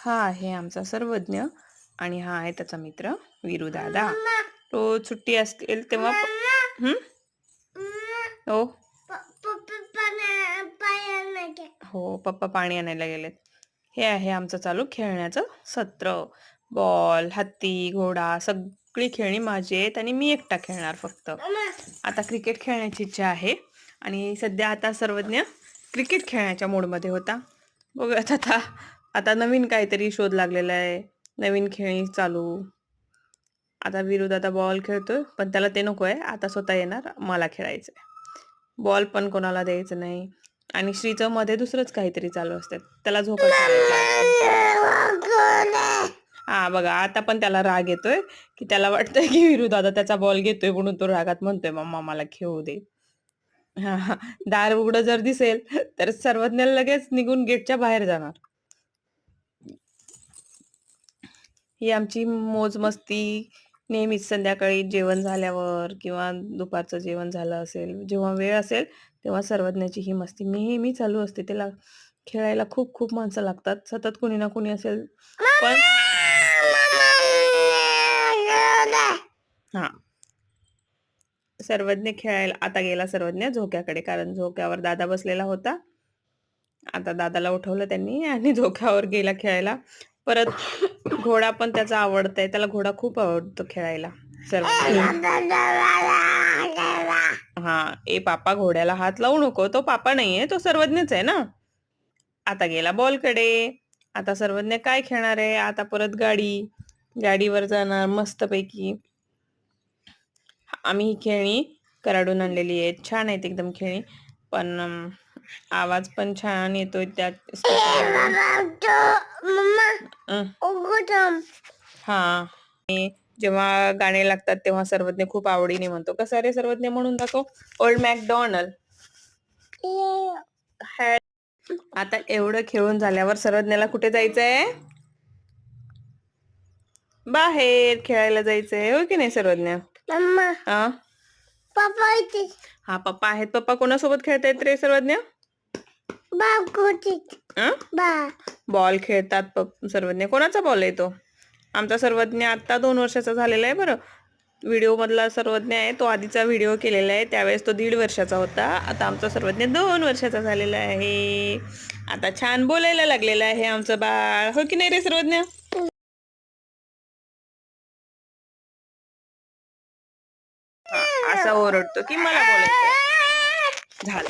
हा आहे आमचा सर्वज्ञ आणि हा आहे त्याचा मित्र वीरू दादा. रोज सुट्टी असेल तेव्हा हो हो पप्पा पाणी आणायला गेलेत. हे आहे आमचं चालू खेळण्याचं सत्र. बॉल, हत्ती, घोडा सगळी खेळणी माझी आहेत आणि मी एकटा खेळणार फक्त. आता क्रिकेट खेळण्याची इच्छा आहे आणि सध्या आता सर्वज्ञ क्रिकेट खेळण्याच्या मूडमध्ये होता. बघूयात आता आता नवीन काहीतरी शोध लागलेला आहे, नवीन खेळणी चालू. आता विरुद्ध आता बॉल खेळतोय पण त्याला ते नको आहे, आता स्वतः येणार मला खेळायचंय. बॉल पण कोणाला द्यायचं नाही आणि श्रीचं मध्ये दुसरंच काहीतरी चालू असतं, त्याला झोका हा बघा आता पण त्याला राग येतोय की त्याला वाटतंय की विरू दादा त्याचा बॉल घेतोय म्हणून तो रागात म्हणतोय मम्मा मला खेळू दे. हा दार उघडं जर दिसेल तर सर्वज्ञ लगेच निघून गेटच्या बाहेर जाणार. ही आमची मोज मस्ती नेहमीच संध्याकाळी जेवण झाल्यावर किंवा दुपारचं जेवण झालं असेल, जेव्हा वेळ असेल तेव्हा सर्वज्ञाची ही मस्ती नेहमी चालू असते. त्याला खेळायला खूप खूप माणसं लागतात, सतत कुणी ना कुणी असेल. पण हा सर्वज्ञ खेळायला आता गेला सर्वज्ञ झोक्याकडे, कारण झोक्यावर दादा बसलेला होता. आता दादाला उठवलं त्यांनी आणि झोक्यावर गेला खेळायला. परत घोडा पण त्याचा आवडतंय, त्याला घोडा खूप आवडतो खेळायला. हा ए पापा घोड्याला हात लावू नको, तो पापा नाहीये तो सर्वज्ञच आहे ना. आता गेला बॉलकडे. आता सर्वज्ञ काय खेळणार आहे, आता परत गाडीवर जाणार मस्तपैकी. आम्ही ही खेळणी कराडून आणलेली आहेत, छान आहेत एकदम खेळणी, पण आवाज पण छान येतोय त्यात. हा जेव्हा गाणे लागतात तेव्हा सर्वज्ञ खूप आवडीने म्हणतो. कसं रे सर्वज्ञ म्हणून दाखव. Old McDonald. आता एवढं खेळून झाल्यावर सर्वज्ञाला कुठे जायचंय, बाहेर खेळायला जायचंय, हो की नाही सर्वज्ञ. हा पप्पा आहेत. पप्पा कोणासोबत खेळतायत रे सर्वज्ञ. बॉल खेळतात सर्वज्ञ. कोणाचा बॉल आहे तो. आमचा सर्वज्ञ आता 2 वर्षाचा झालेला आहे. बरं व्हिडिओ मधला सर्वज्ञ आहे तो आधीचा व्हिडिओ केलेला आहे, त्यावेळेस तो 1.5 वर्षाचा होता. आता आमचा सर्वज्ञ 2 वर्षाचा झालेला आहे. आता छान बोलायला लागलेला आहे आमचं बाळ, हो की नाही रे सर्वज्ञ. असा ओरडतो की मला बोलायचं झालं.